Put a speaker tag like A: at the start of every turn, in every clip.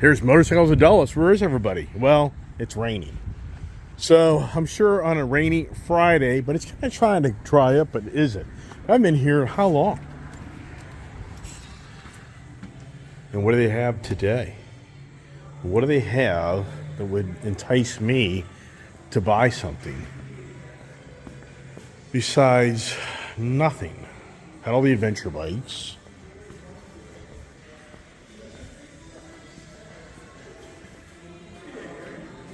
A: Here's Motorcycles of Dulles. Where is everybody? Well, it's raining. So I'm sure on a rainy Friday, but it's kind of trying to dry up, but is it? I've been here how long? And what do they have today? What do they have that would entice me to buy something? Besides nothing. Had all the adventure bikes.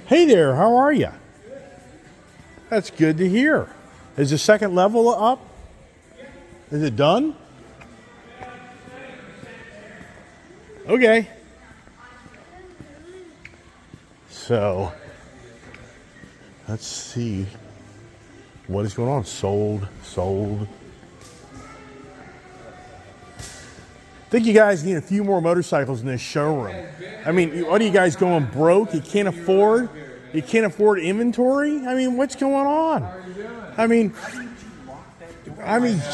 A: Hey there, how are you? That's good to hear. Is the second level up? Is it done? Okay. So, let's see what is going on. Sold. I think you guys need a few more motorcycles in this showroom. I mean, what are you guys going broke? You can't afford inventory? I mean, what's going on? I mean,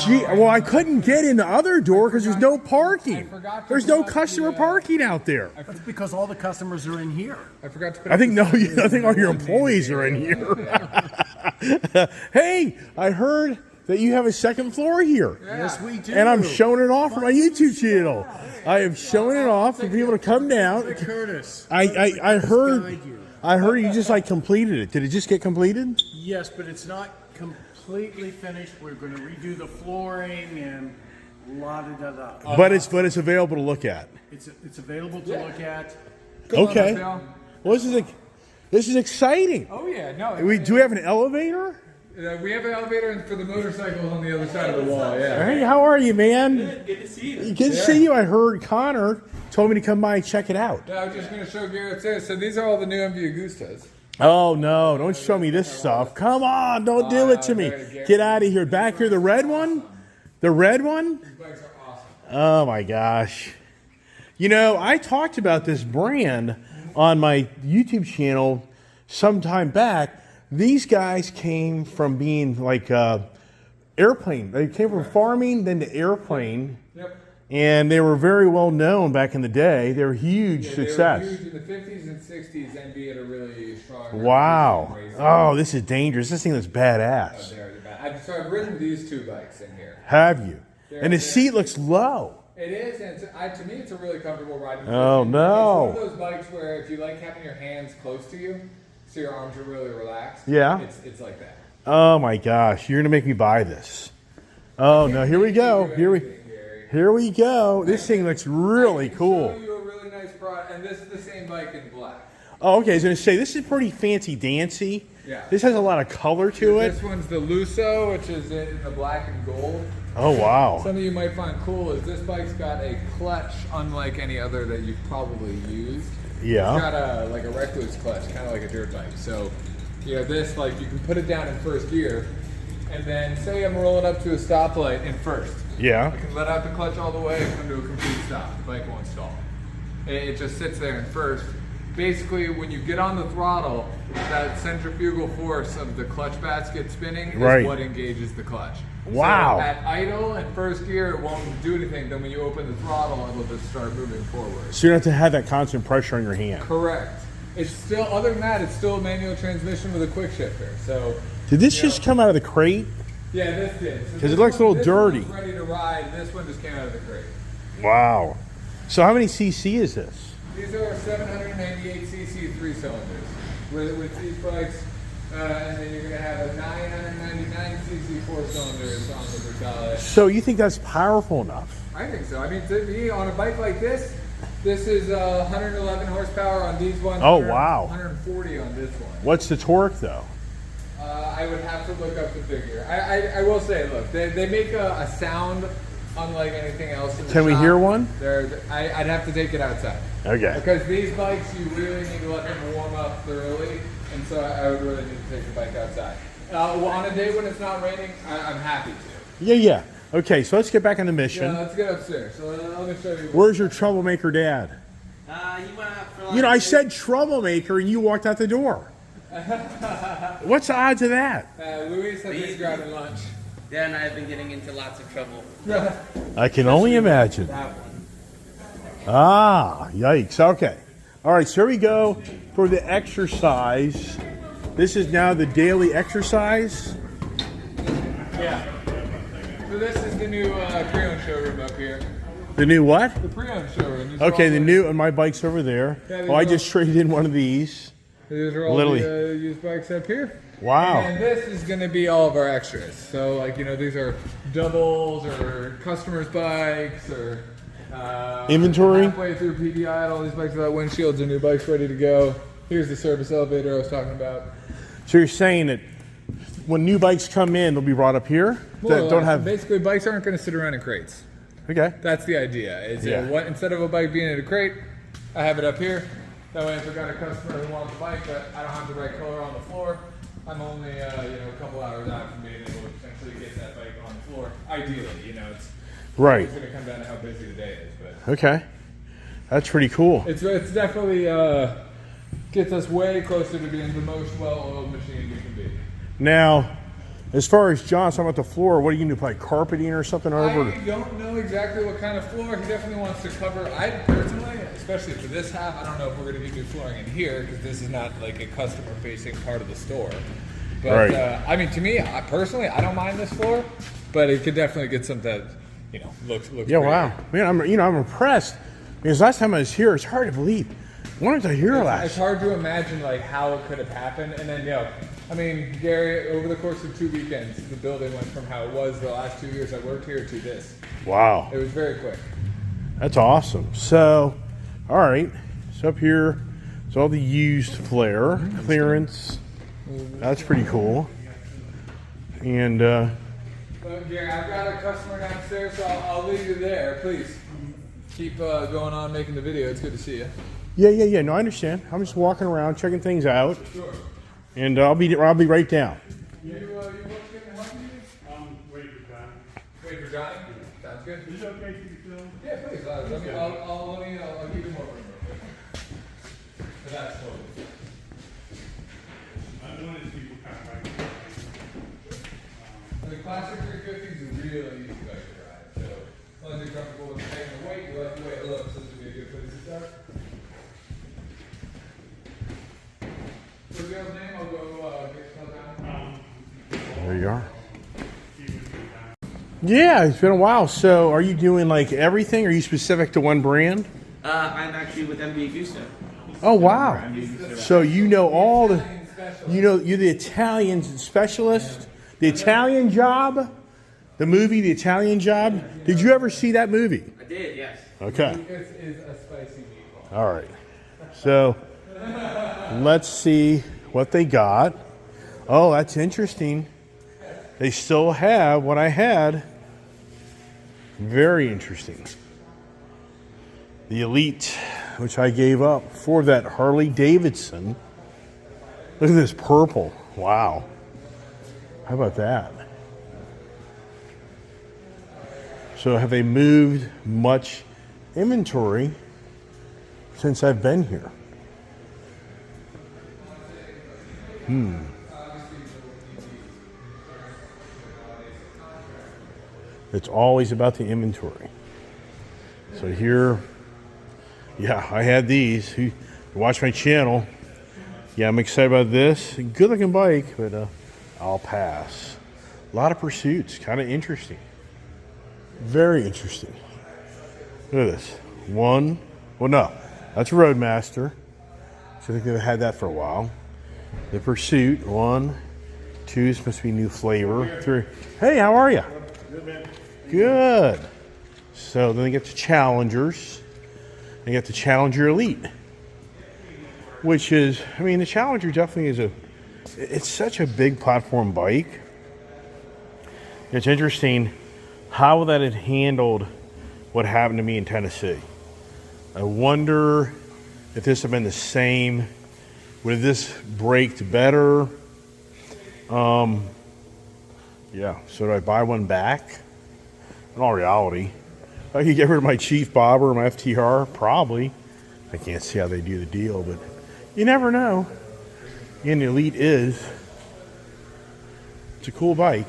A: gee, well, I couldn't get in the other door because there's no parking. There's no customer parking out there.
B: That's because all the customers are in here.
C: I forgot to put
A: I think all your employees are in here. Hey, I heard that you have a second floor here.
B: Yes, we do.
A: And I'm showing it off for my YouTube channel. I am showing it off for people to come down.
B: Curtis.
A: I heard you just like completed it. Did it just get completed?
B: Yes, but it's not completely finished. We're going to redo the flooring and la-da-da-da.
A: But it's available to look at.
B: It's available to look at.
A: Okay. Well, this is exciting.
C: Oh yeah, no.
A: Do we have an elevator?
C: We have an elevator for the motorcycles on the other side of the wall. Yeah.
A: Hey, how are you, man?
D: Good to see you.
A: Good to see you. I heard Connor told me to come by and check it out.
C: Yeah, I was just going to show Garrett this. So these are all the new MV Agustas.
A: Oh no! Don't show me this stuff. Come on! Don't do it to me. Get out of here. Back here, the red one. The red one.
C: These bikes are awesome.
A: Oh my gosh! You know, I talked about this brand on my YouTube channel some time back. These guys came from being like airplane. They came from farming, then to airplane.
C: Yep.
A: And they were very well known back in the day. They were huge success.
C: They were huge in the 50s and 60s. MV had a really strong.
A: Wow. Oh, this is dangerous. This thing is badass.
C: They're bad. So I've ridden these two bikes in here.
A: Have you? And the seat looks low.
C: It is, and to me, it's a really comfortable ride.
A: Oh, no.
C: It's one of those bikes where if you like having your hands close to you, so your arms are really relaxed.
A: Yeah.
C: It's like that.
A: Oh my gosh, you're gonna make me buy this. Oh no, here we go. Here we go. This thing looks really cool.
C: Show you a really nice product, and this is the same bike in black.
A: Oh, okay. I was gonna say this is pretty fancy dancy.
C: Yeah.
A: This has a lot of color to it.
C: This one's the Lusso, which is in the black and gold.
A: Oh wow.
C: Something you might find cool is this bike's got a clutch unlike any other that you've probably used.
A: Yeah.
C: It's got a recluse clutch, kind of like a dirt bike. So, this, like, you can put it down in first gear, and then say I'm rolling up to a stoplight in first.
A: Yeah.
C: I can let out the clutch all the way and come to a complete stop. The bike won't stall. It just sits there in first. Basically, when you get on the throttle, that centrifugal force of the clutch basket spinning is what engages the clutch.
A: Wow.
C: So at idle and first gear, it won't do anything. Then when you open the throttle, it'll just start moving forward.
A: So you don't have to have that constant pressure on your hand.
C: Correct. It's still, other than that, it's still a manual transmission with a quick shifter. So.
A: Did this just come out of the crate?
C: Yeah, this did.
A: Because it looks a little dirty.
C: This one's ready to ride. This one just came out of the crate.
A: Wow. So how many cc is this?
C: These are 798cc 3-cylinders. With these bikes, and then you're going to have a 999cc 4-cylinders on the Brutale.
A: So you think that's powerful enough?
C: I think so. I mean, to me, on a bike like this is 111 horsepower on these ones.
A: Oh, wow.
C: 140 on this one.
A: What's the torque, though?
C: I would have to look up the figure. I will say, look, they make a sound unlike anything else in the
A: Can we
C: shop.
A: hear one?
C: I'd have to take it outside.
A: Okay.
C: Because these bikes, you really need to let them warm up thoroughly, and so I would really need to take the bike outside. Well, on a day when it's not raining, I'm happy to.
A: Yeah. Okay, so let's get back on the mission.
C: Yeah, let's get upstairs. So let me show you.
A: Where's your troublemaker dad?
D: He went out for
A: You know, I said troublemaker, and you walked out the door. What's the odds of that?
C: Luis has been grabbing lunch.
D: Dan and I have been getting into lots of trouble.
A: I can only imagine.
D: That one.
A: Ah, yikes. Okay. All right, so here we go for the exercise. This is now the daily exercise.
C: Yeah. So this is the new pre-owned showroom up here.
A: The new what?
C: The pre-owned showroom. These are
A: Okay,
C: all
A: the new, and my bike's over there.
C: Yeah,
A: Oh, I just traded in one of these.
C: These are all
A: Literally.
C: the used bikes up here.
A: Wow.
C: And this is going to be all of our extras. So, like, you know, these are doubles or customers' bikes or
A: Inventory?
C: halfway through PDI, all these bikes without windshields and new bikes ready to go. Here's the service elevator I was talking about.
A: So you're saying that when new bikes come in, they'll be brought up here? That don't have.
C: Basically, bikes aren't going to sit around in crates.
A: Okay.
C: That's the idea. Is
A: Yeah.
C: Instead of a bike being in a crate, I have it up here. That way, if I've got a customer who wants a bike, but I don't have the right color on the floor, I'm only you know, a couple hours out from being able to potentially get that bike on the floor. Ideally, you know, it's
A: Right.
C: going to come down to how busy the day is, but
A: Okay. That's pretty cool.
C: it's definitely gets us way closer to being the most well-oiled machine we can be.
A: Now, as far as John's talking about the floor, what are you going to do, like carpeting or something over?
C: I don't know exactly what kind of floor. He definitely wants to cover. I personally, especially for this half, I don't know if we're going to get new flooring in here because this is not like a customer-facing part of the store. But
A: Right.
C: I mean, to me, personally, I don't mind this floor, but it could definitely get something that looks.
A: Yeah,
C: pretty.
A: wow. Man, I'm impressed. Because last time I was here, it's hard to believe. When was I here
C: It's
A: last?
C: hard to imagine like how it could have happened, and then I mean, Gary, over the course of 2 weekends, the building went from how it was the last 2 years I worked here to this.
A: Wow.
C: It was very quick.
A: That's awesome. So, all right. So up here, it's all the used flare clearance. That's pretty cool. And
C: But Gary, I've got a customer downstairs, so I'll leave you there. Please keep going on making the video. It's good to see you.
A: yeah. No, I understand. I'm just walking around, checking things out,
C: Sure.
A: and I'll be right down.
C: You what's going to help you?
B: Wait for John.
C: Wait for Johnny. Sounds good.
B: Is it okay to film?
C: Yeah, please. I'll give you more room real quick. But that's totally.
B: I wanted to see what kind of bike.
C: The classic 350s are really easy bike to ride. So as long as you're comfortable with taking the weight, you like the way it looks, this would be a good place to start. What's the girl's name? I'll go get stuff down.
A: There you are. Yeah, it's been a while. So, are you doing like everything? Are you specific to one brand?
D: I'm actually with MB Agusta.
A: Oh wow! So you know all the, you're the Italian specialist, the Italian Job, the movie, The Italian Job. Did you ever see that movie?
D: I did, yes.
A: Okay.
C: This is a spicy meatball.
A: All right. So let's see what they got. Oh, that's interesting. They still have what I had. Very interesting. The Elite, which I gave up for that Harley Davidson. Look at this purple. Wow. How about that? So have they moved much inventory since I've been here? It's always about the inventory. So here, yeah, I had these. You watch my channel. Yeah, I'm excited about this. Good looking bike, but I'll pass. A lot of pursuits, kind of interesting. Very interesting. Look at this. One, well, no, that's a Roadmaster. So I think they've had that for a while. The Pursuit, 1, 2, supposed to be new flavor. 3. Hey, how are you?
B: Good, man.
A: Good. So then they get the Challengers. They get the Challenger Elite, which is, I mean, the Challenger definitely it's such a big platform bike. It's interesting how that had handled what happened to me in Tennessee. I wonder if this had been the same. Would this braked better? Yeah, so do I buy one back? In all reality, if I could get rid of my Chief Bobber or my FTR, probably. I can't see how they do the deal, but you never know. And the Elite it's a cool bike.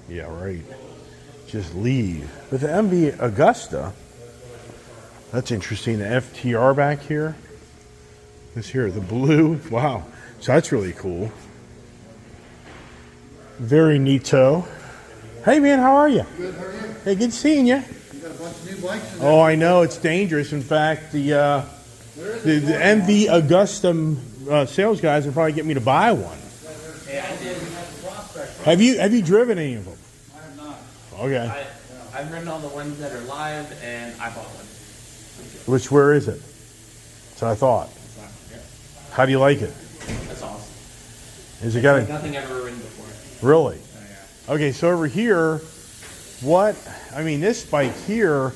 A: Yeah, right. Just leave. With the MV Agusta, That's interesting. The FTR back here. This here, the blue. Wow. So that's really cool. Very neato. Hey man, how are you?
E: Good, how are you?
A: Hey, good seeing you.
E: You got a bunch of new bikes in there.
A: Oh, I know it's dangerous. In fact, the MV Agusta sales guys will probably get me to buy one.
D: Yeah, I did.
A: Have you driven any of them?
E: I have not.
A: Okay.
D: I've ridden all the ones that are live, and I bought one.
A: Where is it? So I thought. How do you like it?
D: That's awesome.
A: Is it got
D: Like
A: a
D: nothing ever ridden before.
A: really?
D: Oh, yeah.
A: Okay, so over here, this bike here,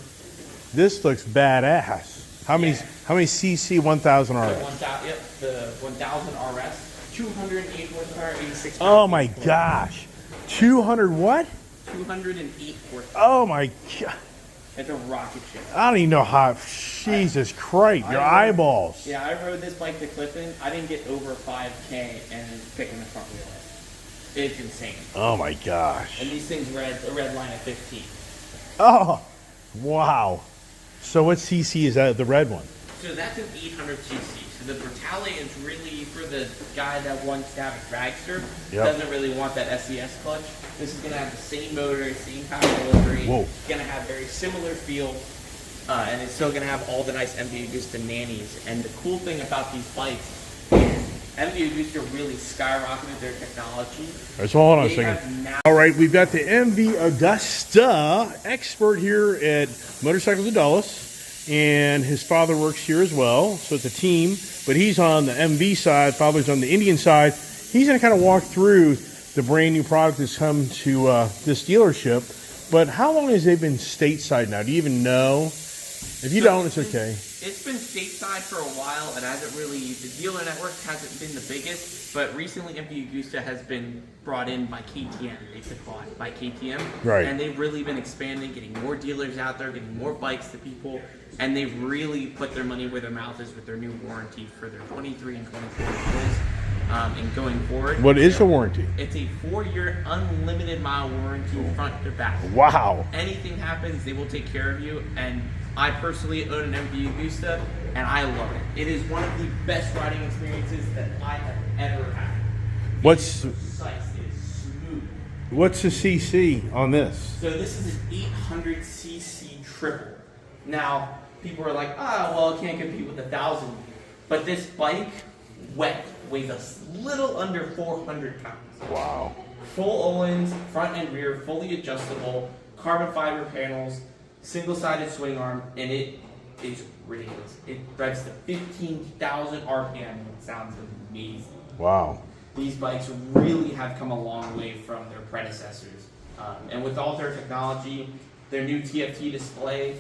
A: this looks badass. How many cc 1000
D: The
A: RS?
D: 1000, yep, the 1000 RS, 208 horsepower, 86
A: Oh
D: pound-feet
A: my
D: of torque.
A: gosh. 200 what?
D: 208 horsepower.
A: Oh my god.
D: It's a rocket ship.
A: I don't even know how. Jesus Christ, your eyeballs.
D: Yeah, I rode this bike to Clifton. I didn't get over 5K and picking the front wheel. It's insane.
A: Oh my gosh.
D: And these things read a red line at 15.
A: Oh, wow. So what cc is that? The red one?
D: So that's an 800cc. So the Brutale is really for the guy that wants to have a dragster,
A: Yep.
D: doesn't really want that SES clutch. This is going to have the same motor, same power delivery.
A: Whoa.
D: It's going to have very similar feel, and it's still going to have all the nice MV Agusta nannies. And the cool thing about these bikes is MV Agusta really skyrocketed their technology.
A: All right, so hold on a
D: They
A: second.
D: have now
A: All right, we've got the MV Agusta expert here at Motorcycles of Dulles, and his father works here as well. So it's a team, but he's on the MV side, father's on the Indian side. He's going to kind of walk through the brand new product that's come to this dealership. But how long has it been stateside now? Do you even know? If you don't, it's okay.
D: It's been stateside for a while, and hasn't really, the dealer network hasn't been the biggest, but recently MV Agusta has been brought in by KTM. They took bought by KTM.
A: Right.
D: And they've really been expanding, getting more dealers out there, getting more bikes to people, and they've really put their money where their mouth is with their new warranty for their 23 and 24 models. And going forward.
A: What is the warranty?
D: It's a 4-year unlimited mile warranty front to back.
A: Wow.
D: Anything happens, they will take care of you. And I personally own an MV Agusta, and I love it. It is one of the best riding experiences that I have ever had.
A: What's
D: It is precise, it is smooth.
A: what's the cc on this?
D: So this is an 800cc triple. Now, people are like, well, it can't compete with 1,000. But this bike, wet, weighs a little under 400 pounds.
A: Wow.
D: Full Ohlins, front and rear, fully adjustable, carbon fiber panels, single-sided swing arm, and it is ridiculous. It revs to 15,000 RPM, and it sounds amazing.
A: Wow.
D: These bikes really have come a long way from their predecessors. And with all their technology, their new TFT display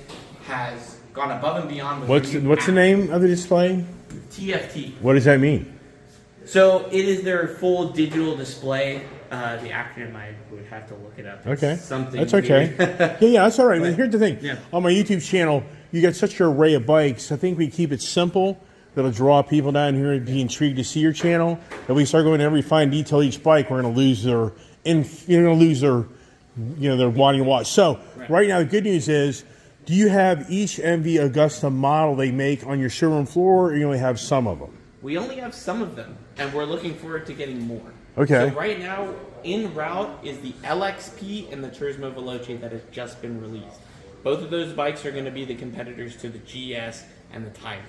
D: has gone above and beyond. With
A: What's the name of the display?
D: TFT.
A: What does that mean?
D: So it is their full digital display. The acronym, I would have to look it up. It's
A: Okay.
D: something.
A: That's okay. yeah, that's all right.
D: But-
A: Here's the thing.
D: Yeah.
A: On my YouTube channel, you got such an array of bikes. I think we keep it simple. That'll draw people down here and be intrigued to see your channel. If we start going to every fine detail each bike, we're going to lose their, their wanting to watch. So right now, the good news is, do you have each MV Agusta model they make on your showroom floor, or you only have some of them?
D: We only have some of them, and we're looking forward to getting more.
A: Okay.
D: So right now, en route is the LXP and the Turismo Veloce that has just been released. Both of those bikes are going to be the competitors to the GS and the Tigers.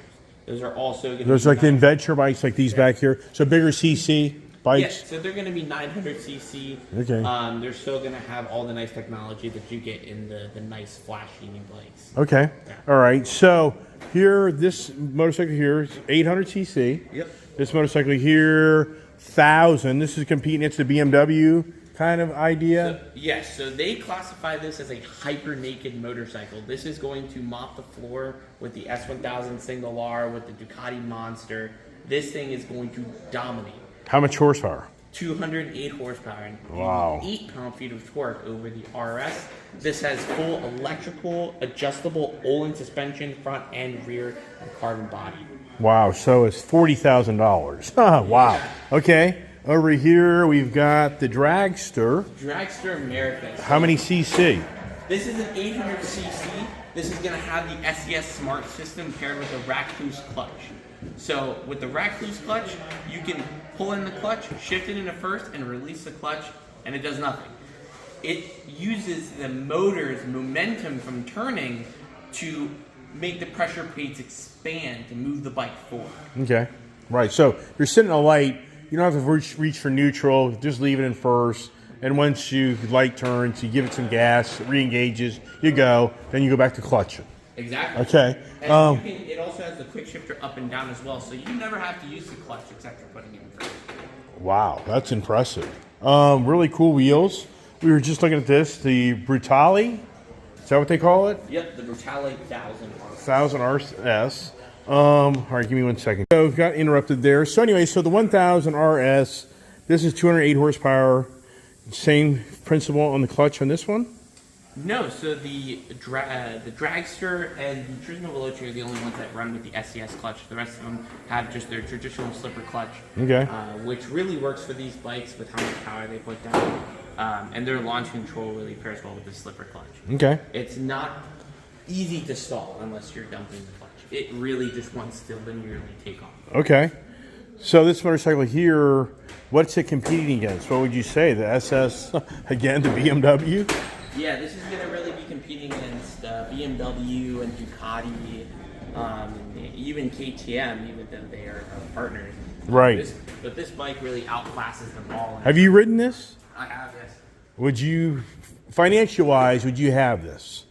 D: Those are also going to
A: There's
D: be
A: like the adventure bikes like these back here. So bigger CC bikes.
D: Yes, so they're going to be 900cc.
A: Okay.
D: They're still going to have all the nice technology that you get in the nice flashy new bikes.
A: Okay.
D: Yeah.
A: All right. So here, this motorcycle here is 800cc.
D: Yep.
A: This motorcycle here, 1,000. This is competing. It's the BMW kind of idea.
D: Yes, so they classify this as a hyper naked motorcycle. This is going to mop the floor with the S1000 single R, with the Ducati Monster. This thing is going to dominate.
A: How much horsepower?
D: 208 horsepower and
A: Wow.
D: 8 pound-feet of torque over the RS. This has full electrical, adjustable Olin suspension, front and rear, and carbon body.
A: Wow. So it's $40,000. Wow.
D: Yeah.
A: Okay. Over here, we've got the Dragster.
D: Dragster America.
A: How many cc?
D: This is an 800cc. This is going to have the SES Smart System paired with a rack loose clutch. So with the rack loose clutch, you can pull in the clutch, shift it into first, and release the clutch, and it does nothing. It uses the motor's momentum from turning to make the pressure plates expand to move the bike forward.
A: Okay. Right. So you're sitting at a light. You don't have to reach for neutral. Just leave it in first. And once the light turns, you give it some gas, re-engages, you go. Then you go back to clutching.
D: Exactly.
A: Okay.
D: And it also has the quick shifter up and down as well, so you never have to use the clutch except for putting it in first.
A: Wow, that's impressive. Really cool wheels. We were just looking at this, the Brutale. Is that what they call it?
D: Yep, the Brutale 1000 RS.
A: 1000 RS. All right, give me 1 second. So got interrupted there. So anyway, so the 1000 RS, this is 208 horsepower. Same principle on the clutch on this one?
D: No, so the Dragster and the Turismo Veloce are the only ones that run with the SES clutch. The rest of them have just their traditional slipper clutch,
A: Okay.
D: Which really works for these bikes with how much power they put down. And their launch control really pairs well with the slipper clutch.
A: Okay.
D: It's not easy to stall unless you're dumping the clutch. It really just wants to linearly take off.
A: Okay. So this motorcycle here, what's it competing against? What would you say? The SS, again, the BMW?
D: Yeah, this is going to really be competing against BMW and Ducati, and even KTM, even though they are partners.
A: Right.
D: But this bike really outclasses them all.
A: Have you ridden this?
D: I have, yes.
A: Would you, financial-wise, would you have this?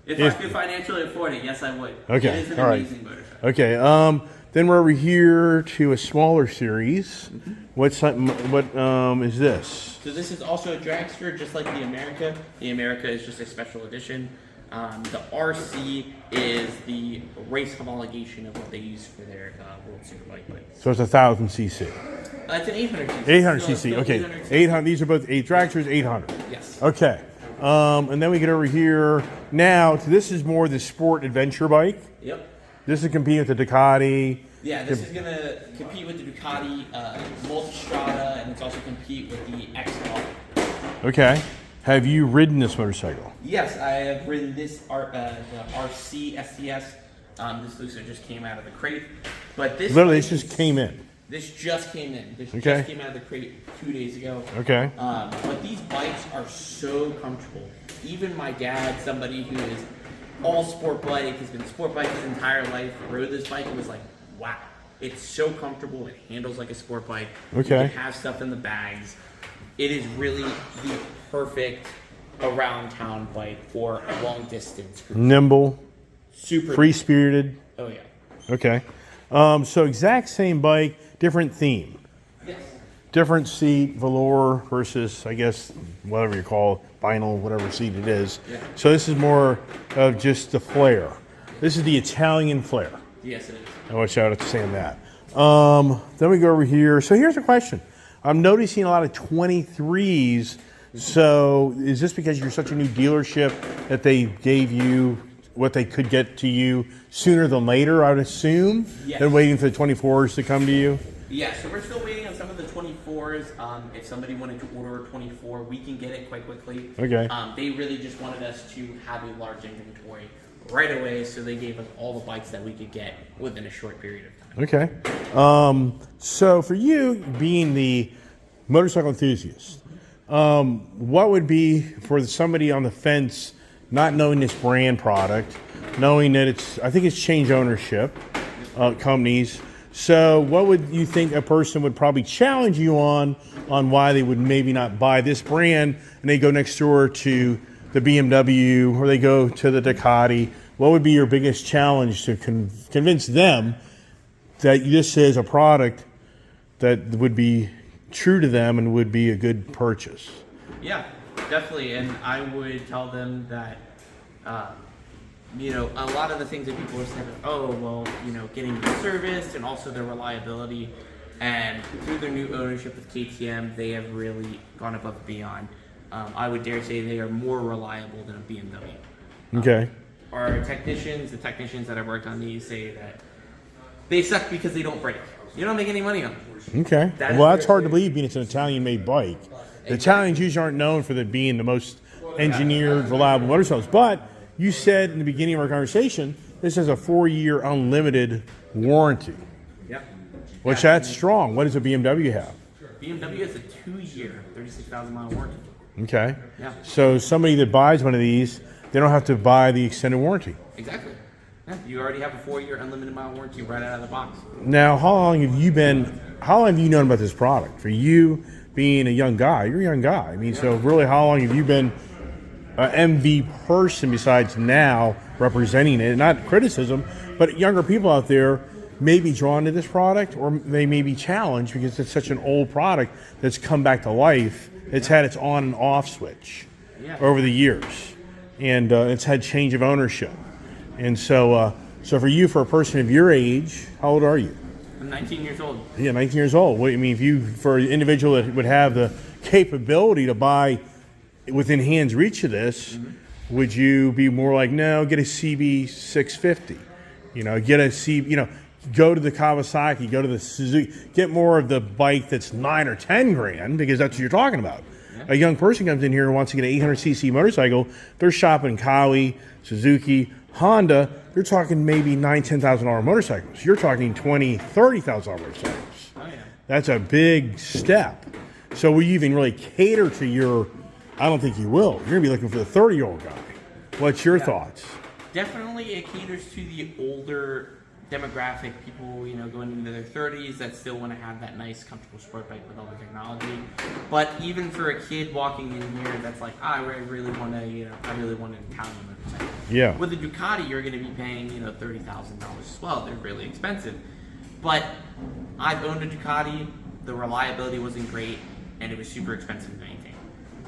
D: If I could financially afford it, yes, I would.
A: Okay,
D: It is an
A: all right.
D: amazing motorcycle.
A: Okay. Then we're over here to a smaller series. What is this?
D: So this is also a dragster, just like the America. The America is just a special edition. The RC is the race homologation of what they use for their World Superbike bikes.
A: So it's 1000 cc.
D: It's an 800 cc.
A: 800
D: So it's
A: cc.
D: still
A: Okay.
D: 800 cc.
A: 800. These are both 8 dragsters. 800.
D: Yes.
A: Okay. And then we get over here. Now, this is more the sport adventure bike.
D: Yep.
A: This is competing with the Ducati.
D: Yeah, this is going to compete with the Ducati Multistrada, and it's also compete with the XL.
A: Okay. Have you ridden this motorcycle?
D: Yes, I have ridden this the RC STS. This Lucer just came out of the crate, but this
A: Literally, this just came in.
D: This just came in. This
A: Okay.
D: just came out of the crate 2 days ago.
A: Okay.
D: But these bikes are so comfortable. Even my dad, somebody who is all sport bike, has been sport bike his entire life, rode this bike and was like, wow, it's so comfortable. It handles like a sport bike.
A: Okay.
D: You can have stuff in the bags. It is really the perfect around town bike for a long distance.
A: Nimble,
D: Super
A: free-spirited.
D: Oh yeah.
A: Okay. So exact same bike, different theme.
D: Yes.
A: Different seat, velour versus, I guess, whatever you call it, vinyl, whatever seat it is.
D: Yeah.
A: So this is more of just the flare. This is the Italian flare.
D: Yes, it is.
A: I want to shout out to Sam that. Then we go over here. So here's a question. I'm noticing a lot of 23s. So is this because you're such a new dealership that they gave you what they could get to you sooner than later, I would assume,
D: Yes.
A: than waiting for the 24s to come to you?
D: Yeah, so we're still waiting on some of the 24s. If somebody wanted to order a 24, we can get it quite quickly.
A: Okay.
D: They really just wanted us to have a large inventory right away, so they gave us all the bikes that we could get within a short period of time.
A: Okay. So for you, being the motorcycle enthusiast, what would be for somebody on the fence, not knowing this brand product, knowing that I think it's changed ownership, companies. So what would you think a person would probably challenge you on why they would maybe not buy this brand and they go next door to the BMW or they go to the Ducati? What would be your biggest challenge to convince them that this is a product that would be true to them and would be a good purchase?
D: Yeah, definitely. And I would tell them that, a lot of the things that people are saying, getting it serviced and also their reliability. And through their new ownership with KTM, they have really gone above and beyond. I would dare say they are more reliable than a BMW.
A: Okay.
D: Our technicians, the technicians that have worked on these, say that they suck because they don't break. You don't make any money on them.
A: Okay.
D: That
A: Well,
D: is
A: that's hard to
D: their-
A: believe being it's an Italian-made bike. The Italians usually aren't known for being the most engineered, reliable motorcycles. But you said in the beginning of our conversation, this has a 4-year unlimited warranty,
D: Yep.
A: which
D: Yeah,
A: that's strong. What does a BMW have?
D: BMW has a 2-year, 36,000 mile warranty.
A: Okay.
D: Yeah.
A: So somebody that buys one of these, they don't have to buy the extended warranty.
D: Exactly. Yeah, you already have a 4-year unlimited mile warranty right out of the box.
A: Now, how long have you known about this product? For you being a young guy, you're a young guy. I mean, so really, how long have you been an MV person besides now representing it? Not criticism, but younger people out there may be drawn to this product, or they may be challenged because it's such an old product that's come back to life. It's had its on and off switch over the years, and it's had change of ownership. And so, for you, for a person of your age, how old are you?
D: I'm 19 years old.
A: Yeah, 19 years old. What, I mean, if you, for an individual that would have the capability to buy within hand's reach of this, would you be more like, no, get a CB 650? Get a CB, go to the Kawasaki, go to the Suzuki, get more of the bike that's 9 or 10 grand, because that's what you're talking about. Yeah. A young person comes in here and wants to get an 800cc motorcycle, they're shopping Kawi, Suzuki, Honda, they're talking maybe $9,000, $10,000 motorcycles. You're talking $20,000, $30,000 motorcycles.
D: Oh, yeah.
A: That's a big step. So will you even really cater to your, I don't think you will. You're going to be looking for the 30-year-old guy. What's your thoughts?
D: Definitely it caters to the older demographic, people, going into their 30s that still want to have that nice, comfortable sport bike with all the technology. But even for a kid walking in here that's like, I really want to, I really want an Italian motorcycle.
A: Yeah.
D: With a Ducati, you're going to be paying, $30,000 as well. They're really expensive. But I've owned a Ducati, the reliability wasn't great, and it was super expensive to maintain.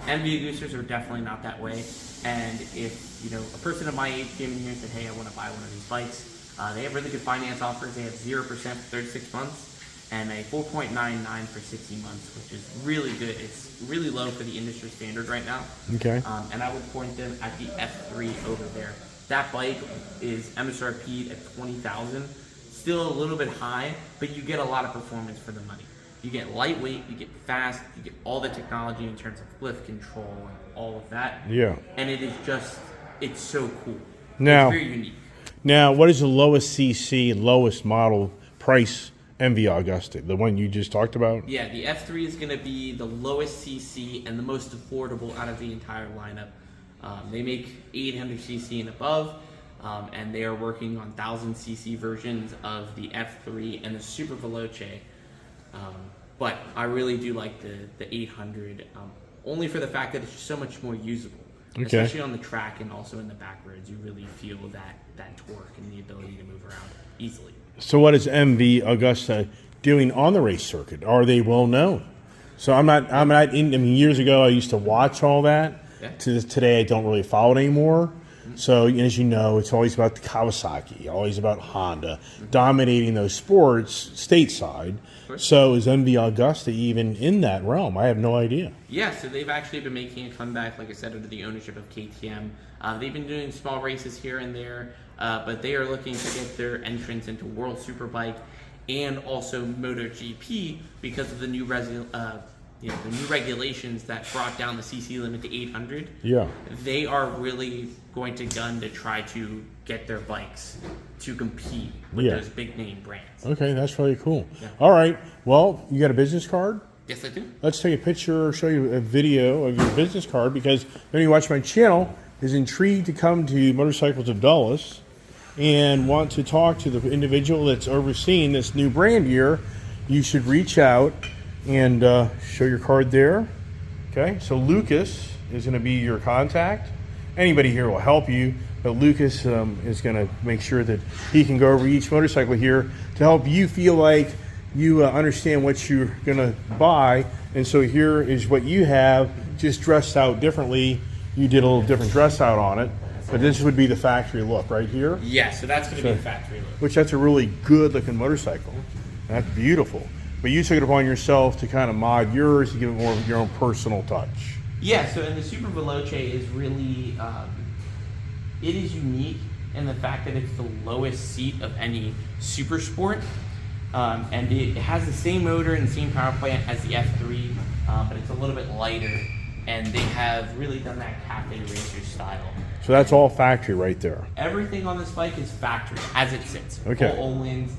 D: MV Agustas are definitely not that way. And if, a person of my age came in here and said, hey, I want to buy one of these bikes, they have really good finance offers. They have 0% for 36 months and a 4.99 for 60 months, which is really good. It's really low for the industry standard right now.
A: Okay.
D: And I would point them at the F3 over there. That bike is MSRP'd at $20,000, still a little bit high, but you get a lot of performance for the money. You get lightweight, you get fast, you get all the technology in terms of lift control and all of that.
A: Yeah.
D: And it is just, it's so cool.
A: Now,
D: it's very unique.
A: Now, what is the lowest CC, lowest model price MV Agusta? The one you just talked about?
D: Yeah, the F3 is going to be the lowest CC and the most affordable out of the entire lineup. They make 800cc and above, and they are working on 1000cc versions of the F3 and the Super Veloce. But I really do like the 800, only for the fact that it's just so much more usable. Okay. Especially on the track and also in the back roads, you really feel that torque and the ability to move around easily. So what is MV Agusta doing on the race circuit? Are they well known? So I'm not in, I mean, years ago I used to watch all that. Yeah. Today I don't really follow it anymore. Mm-hmm. So as you know, it's always about the Kawasaki, always about Honda, dominating those sports stateside. So is MV Agusta even in that realm? I have no idea. Yeah, so they've actually been making a comeback, like I said, under the ownership of KTM. They've been doing small races here and there, but they are looking to get their entrance into World Superbike and also MotoGP because of the new regulations that brought down the CC limit to 800. Yeah. They are really going to gun to try to get their bikes to compete with those big name brands. Okay, that's really cool. Yeah. All right. Well, you got a business card? Yes, I do. Let's take a picture or show you a video of your business card, because when you watch my channel is intrigued to come to Motorcycles of Dulles and want to talk to the individual that's overseeing this new brand here, you should reach out and show your card there. Okay, so Lucas is going to be your contact. Anybody here will help you, but Lucas is going to make sure that he can go over each motorcycle here to help you feel like you understand what you're going to buy. And so here is what you have, just dressed out differently. You did a little different dress out on it, but this would be the factory look right here. Yeah, so that's going to be the factory look. Which that's a really good looking motorcycle. That's beautiful. But you took it upon yourself to kind of mod yours, to give it more of your own personal touch. Yeah, so and the Super Veloce is really, it is unique in the fact that it's the lowest seat of any super sport. And it has the same motor and the same power plant as the F3, but it's a little bit lighter. And they have really done that cafe racer style.
A: So that's all factory right there.
D: Everything on this bike is factory as it sits.
A: Okay.
D: Full Olin's.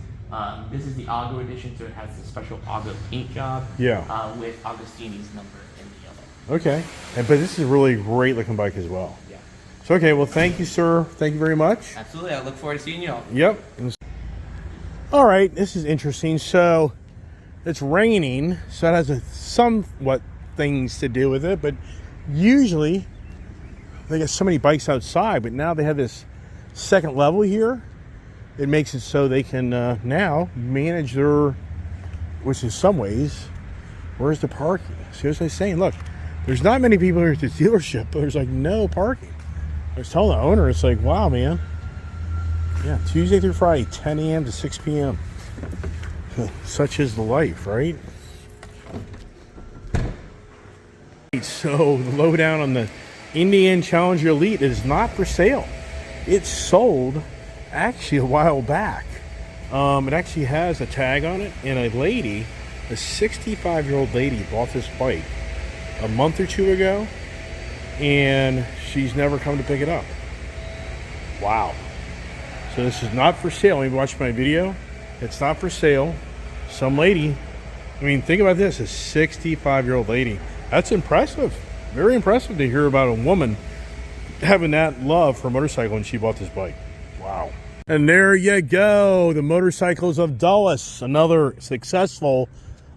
D: This is the Ago edition, so it has the special Ago paint job.
A: Yeah.
D: With Agostini's number in the yellow.
A: Okay. But this is a really great looking bike as well.
D: Yeah.
A: So, okay, well, thank you, sir. Thank you very much.
D: Absolutely. I look forward to seeing you all.
A: Yep. All right, this is interesting. So, it's raining, so that has somewhat things to do with it, but usually they got so many bikes outside, but now they have this second level here. It makes it so they can now manage their, which in some ways, where's the parking? See what I'm saying? Look, there's not many people here at the dealership, but there's like no parking. I was telling the owner, it's like, wow, man. Yeah, Tuesday through Friday, 10 a.m. to 6 p.m. Such is the life, right? So the lowdown on the Indian Challenger Elite is not for sale. It's sold actually a while back. It actually has a tag on it, and a lady, a 65-year-old lady, bought this bike a month or two ago, and she's never come to pick it up. Wow. So this is not for sale. You watch my video. It's not for sale. Some lady, I mean, think about this, a 65-year-old lady. That's impressive. Very impressive to hear about a woman having that love for a motorcycle when she bought this bike. Wow. And there you go. The Motorcycles of Dulles. Another successful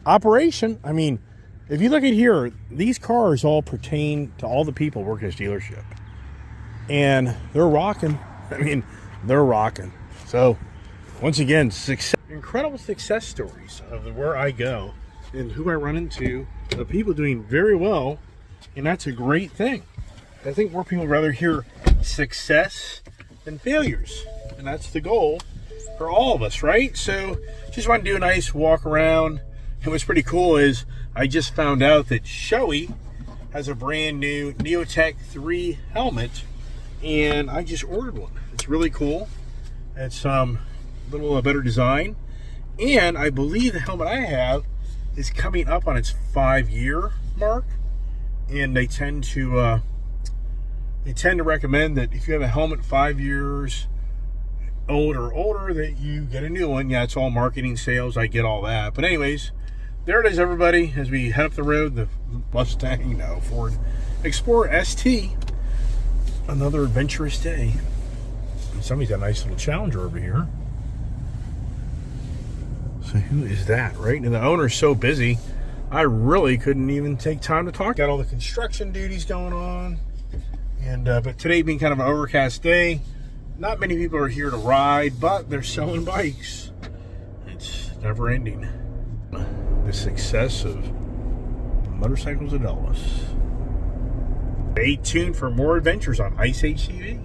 A: operation. I mean, if you look at here, these cars all pertain to all the people working at this dealership. And they're rocking. I mean, they're rocking. So, once again, incredible success stories of where I go and who I run into, the people doing very well, and that's a great thing. I think more people would rather hear success than failures, and that's the goal for all of us, right? So, just want to do a nice walk around. And what's pretty cool is I just found out that Shoei has a brand new Neotech 3 helmet, and I just ordered one. It's really cool. It's a little better design, and I believe the helmet I have is coming up on its 5-year mark, and they tend to recommend that if you have a helmet 5 years old or older, that you get a new one. Yeah, it's all marketing, sales. I get all that, but anyways, there it is, everybody. As we head up the road, the Mustang, Ford Explorer ST. Another adventurous day. Somebody's got a nice little Challenger over here. So who is that, right? And the owner's so busy, I really couldn't even take time to talk. Got all the construction duties going on. And but today being kind of an overcast day, not many people are here to ride, but they're selling bikes. It's never ending. The success of Motorcycles of Dulles. Stay tuned for more adventures on Ice Age TV.